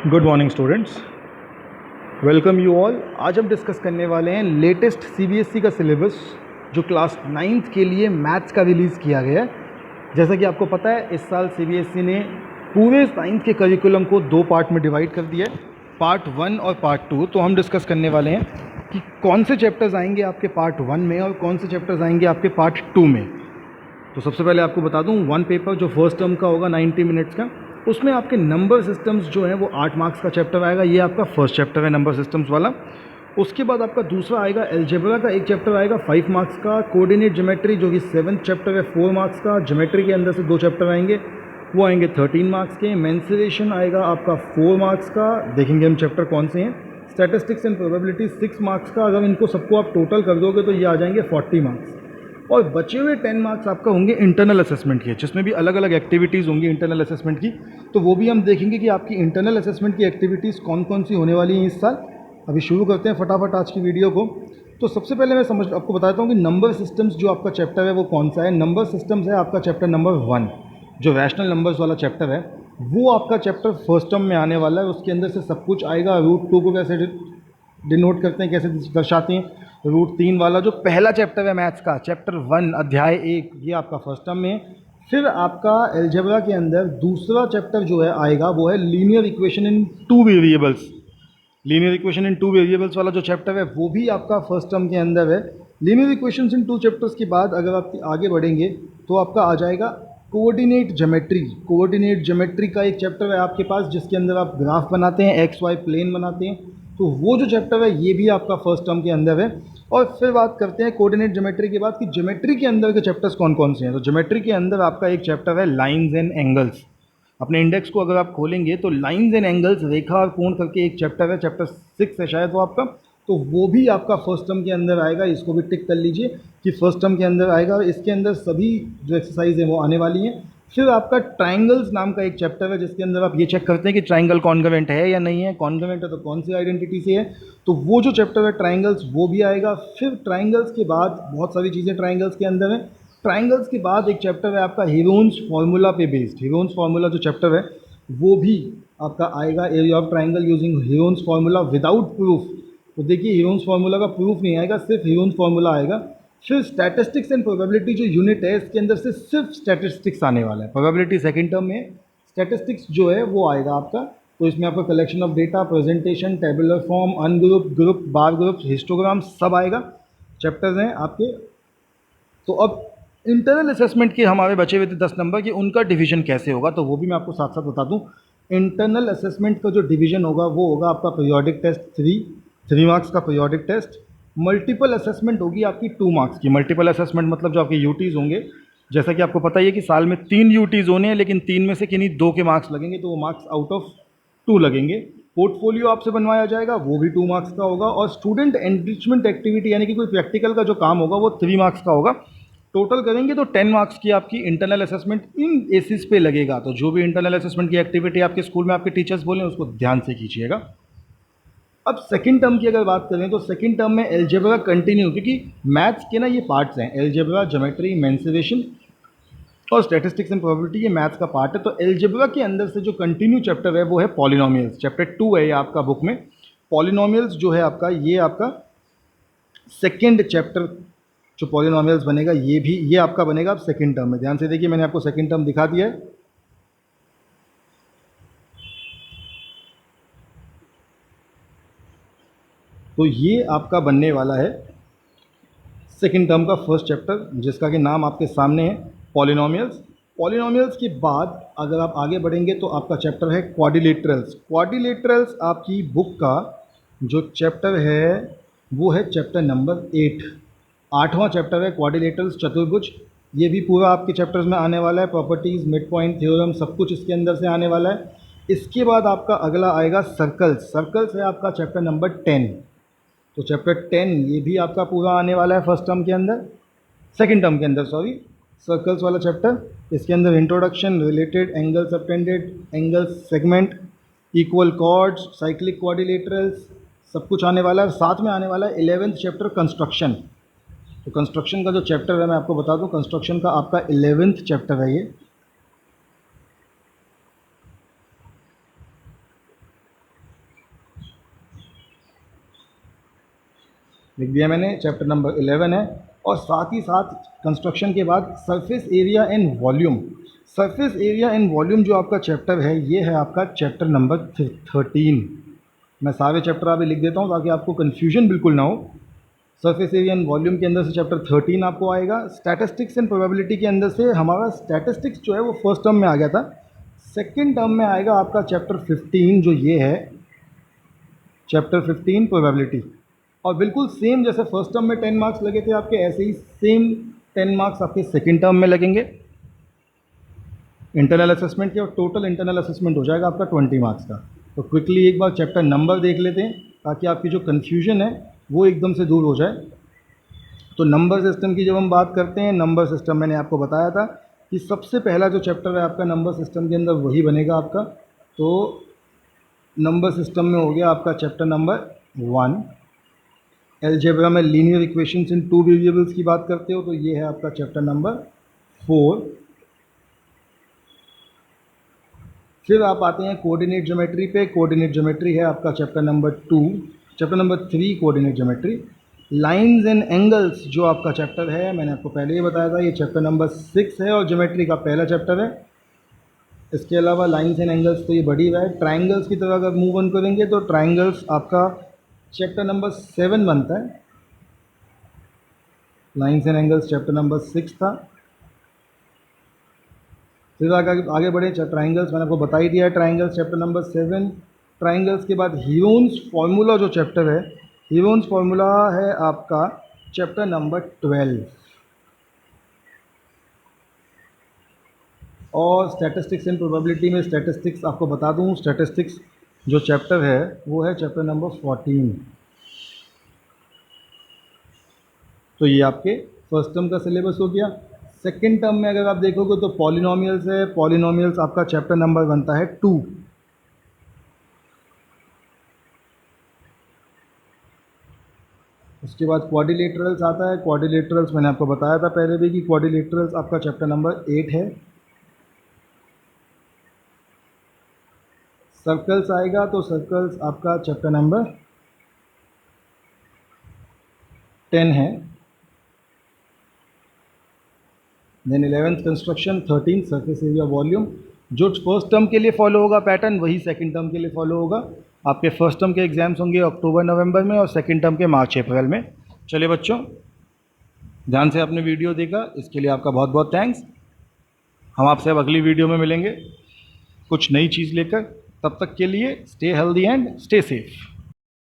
Good morning students, welcome you all. आज हम discuss करने वाले हैं लेटेस्ट सीबीएसई का सिलेबस जो क्लास 9th के लिए मैथ्स का रिलीज़ किया गया है। जैसा कि आपको पता है, इस साल सीबीएसई ने पूरे 9th के करिकुलम को 2 पार्ट में डिवाइड कर दिया है, पार्ट 1 और पार्ट 2। तो हम डिस्कस करने वाले हैं कि कौन से चैप्टर्स आएंगे आपके पार्ट 1 में और कौन से चैप्टर्स आएंगे आपके पार्ट 2 में। तो सबसे पहले आपको बता दूं, 1 पेपर जो फर्स्ट टर्म का होगा 90 मिनट्स का, उसमें आपके नंबर सिस्टम्स जो है वो 8 मार्क्स का चैप्टर आएगा। ये आपका फर्स्ट चैप्टर है नंबर सिस्टम्स वाला। उसके बाद आपका दूसरा आएगा एलजेब्रा का एक चैप्टर आएगा 5 मार्क्स का। कोऑर्डिनेट ज्योमेट्री जो कि 7th चैप्टर है 4 मार्क्स का। ज्योमेट्री के अंदर से 2 चैप्टर आएंगे, वो आएंगे 13 मार्क्स के। मेंसुरेशन आएगा आपका 4 मार्क्स का, देखेंगे हम चैप्टर कौन से हैं। स्टैटिस्टिक्स एंड प्रोबेबिलिटी 6 मार्क्स का, अगर इनको सबको आप टोटल कर दोगे तो ये आ जाएंगे 40 मार्क्स। और बचे हुए 10 मार्क्स आपका होंगे इंटरनल असेसमेंट के, जिसमें भी अलग अलग एक्टिविटीज़ होंगी इंटरनल असेसमेंट की। तो वो भी हम देखेंगे कि आपकी इंटरनल असेसमेंट की एक्टिविटीज़ कौन कौन सी होने वाली हैं इस साल। अभी शुरू करते हैं फटाफट आज की वीडियो को। तो सबसे पहले मैं आपको बताता हूँ कि नंबर सिस्टम्स जो आपका चैप्टर है वो कौन सा है। नंबर सिस्टम्स है आपका चैप्टर नंबर 1, जो रैशनल नंबर्स वाला चैप्टर है, वो आपका चैप्टर फर्स्ट टर्म में आने वाला है। उसके अंदर से सब कुछ आएगा। रूट 2 को कैसे डिनोट करते हैं, कैसे दर्शाते हैं। रूट 3 वाला जो पहला चैप्टर है मैथ्स का, चैप्टर 1 अध्याय 1, ये आपका फर्स्ट टर्म में। फिर आपका एलजेब्रा के अंदर दूसरा चैप्टर जो है आएगा वो है linear equation in 2 variables. Linear equation in 2 variables वाला जो चैप्टर है वो भी आपका फर्स्ट टर्म के अंदर है। लीनियर इक्वेशंस इन 2 चैप्टर्स के बाद अगर आप आगे बढ़ेंगे तो आपका आ जाएगा कोऑर्डिनेट ज्योमेट्री। कोऑर्डिनेट ज्योमेट्री का एक चैप्टर है आपके पास, जिसके अंदर आप ग्राफ बनाते हैं, एक्स वाई प्लेन बनाते हैं। तो वो जो चैप्टर है ये भी आपका फर्स्ट टर्म के अंदर है। और फिर बात करते हैं कोऑर्डिनेट ज्योमेट्री के बाद कि ज्योमेट्री के अंदर के चैप्टर्स कौन कौन से हैं। तो ज्योमेट्री के अंदर आपका एक चैप्टर है लाइंस एंड एंगल्स। अपने इंडेक्स को अगर आप खोलेंगे तो लाइंस एंड एंगल्स, रेखा और कोण करके एक चैप्टर है, चैप्टर 6 है शायद वो आपका। तो वो भी आपका फर्स्ट टर्म के अंदर आएगा। इसको भी टिक कर लीजिए कि फर्स्ट टर्म के अंदर आएगा। और इसके अंदर सभी जो एक्सरसाइज है वो आने वाली हैं। फिर आपका ट्राइंगल्स नाम का एक चैप्टर है, जिसके अंदर आप ये चेक करते हैं कि ट्राइंगल कॉन्ग्रुएंट है या नहीं है। कॉन्ग्रुएंट है तो कौन सी आइडेंटिटी से है। तो वो जो चैप्टर है ट्राइंगल्स, वो भी आएगा। फिर ट्राइंगल्स के बाद बहुत सारी चीज़ें ट्राइंगल्स के अंदर है। ट्राइंगल्स के बाद एक चैप्टर है आपका हीरोन्स फार्मूला पे बेस्ड। हीरोन्स फार्मूला जो चैप्टर है वो भी आपका आएगा। Area of triangle using Heron's formula without proof. तो देखिए, हीरोन्स फार्मूला का प्रूफ नहीं आएगा, सिर्फ हीरोन्स फार्मूला आएगा। फिर स्टैटिस्टिक्स एंड प्रोबेबिलिटी जो यूनिट है, इसके अंदर से सिर्फ स्टैटिस्टिक्स आने वाला है। प्रोबेबिलिटी सेकंड टर्म में, स्टैटिस्टिक्स जो है वो आएगा आपका। तो इसमें आपका collection of data, presentation, tabular form, ungroup, group, bar group, histogram सब आएगा। चैप्टर्स हैं आपके। तो अब इंटरनल असेसमेंट के हमारे बचे हुए थे 10 नंबर की, उनका डिवीजन कैसे होगा तो वो भी मैं आपको साथ साथ बता दूं। इंटरनल असेसमेंट का जो डिवीजन होगा वो होगा आपका पीरियोडिक टेस्ट 3 मार्क्स का पीरियोडिक टेस्ट। मल्टीपल असेसमेंट होगी आपकी 2 मार्क्स की। मल्टीपल असेसमेंट मतलब जो आपके यूटीज़ होंगे, जैसा कि आपको पता ही है कि साल में 3 यूटीज़ होने हैं, लेकिन 3 में से किन्हीं 2 के मार्क्स लगेंगे, तो वो मार्क्स आउट ऑफ 2 लगेंगे। पोर्टफोलियो आपसे बनवाया जाएगा, वो भी 2 मार्क्स का होगा। और स्टूडेंट एनरिचमेंट एक्टिविटी यानी कि कोई प्रैक्टिकल का जो काम होगा वो 3 मार्क्स का होगा। टोटल करेंगे तो 10 मार्क्स की आपकी इंटरनल असेसमेंट इन बेसिस पे लगेगा। तो जो भी इंटरनल असेसमेंट की एक्टिविटी आपके स्कूल में आपके टीचर्स बोलें उसको ध्यान से कीजिएगा। अब सेकंड टर्म की अगर बात करें तो सेकंड टर्म में एलजेब्रा कंटिन्यू, क्योंकि मैथ्स के ना ये पार्ट्स हैं, एलजेब्रा, ज्योमेट्री, मेंसुरेशन और स्टैटिस्टिक्स एंड प्रोबेबिलिटी, ये मैथ्स का पार्ट है। तो एलजेब्रा के अंदर से जो कंटिन्यू चैप्टर है वो है पॉलिनोमियल्स। चैप्टर 2 है ये आपका बुक में। पॉलिनोमियल्स जो है आपका, ये आपका सेकेंड चैप्टर जो पॉलिनोमियल्स बनेगा, ये आपका बनेगा अब सेकंड टर्म में। ध्यान से देखिए, मैंने आपको सेकंड टर्म दिखा दिया है। तो ये आपका बनने वाला है सेकंड टर्म का फर्स्ट चैप्टर, जिसका कि नाम आपके सामने है, पॉलिनोमियल्स। पॉलिनोमियल्स के बाद अगर आप आगे बढ़ेंगे तो आपका चैप्टर है क्वाड्रिलेटरल्स। क्वाड्रिलेटरल्स आपकी बुक का जो चैप्टर है वो है चैप्टर नंबर 8। 8वां चैप्टर है क्वाड्रिलेटरल्स, चतुर्भुज। ये भी पूरा आपके चैप्टर्स में आने वाला है। प्रॉपर्टीज़, मिड पॉइंट थ्योरम, सब कुछ इसके अंदर से आने वाला है। इसके बाद आपका अगला आएगा सर्कल्स। सर्कल्स है आपका चैप्टर नंबर 10। तो चैप्टर 10 ये भी आपका पूरा आने वाला है फर्स्ट टर्म के अंदर, सेकंड टर्म के अंदर सॉरी, सर्कल्स वाला चैप्टर। इसके अंदर introduction, related, angle subtended, angle segment, equal chords, cyclic quadrilaterals, सब कुछ आने वाला है। साथ में आने वाला है 11th चैप्टर कंस्ट्रक्शन। तो कंस्ट्रक्शन का जो चैप्टर है मैं आपको बता दूं, कंस्ट्रक्शन का आपका 11th चैप्टर है ये। लिख दिया मैंने, चैप्टर नंबर 11 है। और साथ ही साथ कंस्ट्रक्शन के बाद surface area and volume. Surface area and volume जो आपका चैप्टर है, ये है आपका चैप्टर नंबर 13। मैं सारे चैप्टर अभी लिख देता हूँ ताकि आपको कन्फ्यूजन बिल्कुल ना हो। सरफेस एरिया एंड वॉल्यूम के अंदर से चैप्टर 13 आपको आएगा। स्टैटिस्टिक्स एंड प्रोबेबिलिटी के अंदर से हमारा स्टैटिस्टिक्स जो है वो फर्स्ट टर्म में आ गया था। सेकेंड टर्म में आएगा आपका चैप्टर 15, जो ये है चैप्टर 15 प्रोबेबिलिटी। और बिल्कुल सेम जैसे फर्स्ट टर्म में 10 मार्क्स लगे थे आपके, ऐसे ही सेम 10 मार्क्स आपके सेकेंड टर्म में लगेंगे इंटरनल असेसमेंट के, और टोटल इंटरनल असेसमेंट हो जाएगा आपका 20 मार्क्स का। तो क्विकली एक बार चैप्टर नंबर देख लेते हैं ताकि आपकी जो कन्फ्यूजन है वो एकदम से दूर हो जाए। तो नंबर सिस्टम की जब हम बात करते हैं, नंबर सिस्टम मैंने आपको बताया था कि सबसे पहला जो चैप्टर है आपका नंबर सिस्टम के अंदर वही बनेगा आपका। तो नंबर सिस्टम में हो गया आपका चैप्टर नंबर 1। अलजेब्रा में लीनियर इक्वेशंस इन 2 वेरिएबल्स की बात करते हो तो ये है आपका चैप्टर नंबर 4। फिर आप आते हैं कोऑर्डिनेट ज्योमेट्री पे। कोऑर्डिनेट ज्योमेट्री है आपका chapter number 2। Chapter number 3 coordinate geometry. Lines and angles जो आपका चैप्टर है, मैंने आपको पहले ही बताया था, ये चैप्टर नंबर 6 है और ज्योमेट्री का पहला चैप्टर है। इसके अलावा लाइंस एंड एंगल्स तो ये बढ़ी हुआ है। ट्राइंगल्स की तरह अगर मूव ऑन करेंगे तो ट्राइंगल्स आपका चैप्टर नंबर 7 बनता है। Lines and angles chapter number 6 था। फिर आगे बढ़े, ट्राइंगल्स मैंने आपको बता ही दिया है, ट्राइंगल्स चैप्टर नंबर 7। ट्राइंगल्स के बाद हीरोन्स फार्मूला जो चैप्टर है, हीरोन्स फार्मूला है आपका चैप्टर नंबर 12। और स्टैटिस्टिक्स एंड प्रोबेबिलिटी में स्टैटिस्टिक्स आपको बता दूं, स्टैटिस्टिक्स जो चैप्टर है वो है चैप्टर नंबर 14। तो ये आपके फर्स्ट टर्म का सिलेबस हो गया। सेकेंड टर्म में अगर आप देखोगे तो पॉलिनोमियल्स है। पॉलिनोमियल्स आपका चैप्टर नंबर बनता है 2। उसके बाद क्वाड्रिलेटरल्स आता है। क्वाड्रिलेटरल्स मैंने आपको बताया था पहले भी कि क्वाड्रिलेटरल्स आपका चैप्टर नंबर 8 है। सर्कल्स आएगा तो सर्कल्स आपका चैप्टर नंबर 10 है। Then 11th construction, 13 surface area volume. जो फर्स्ट टर्म के लिए फॉलो होगा पैटर्न वही सेकंड टर्म के लिए फॉलो होगा। आपके फर्स्ट टर्म के एग्जाम्स होंगे अक्टूबर नवंबर में और सेकंड टर्म के मार्च अप्रैल में। चलिए बच्चों, ध्यान से आपने वीडियो देखा, इसके लिए आपका बहुत बहुत थैंक्स। हम आपसे अब अगली वीडियो में मिलेंगे कुछ नई चीज़ लेकर। तब तक के लिए stay healthy and stay safe.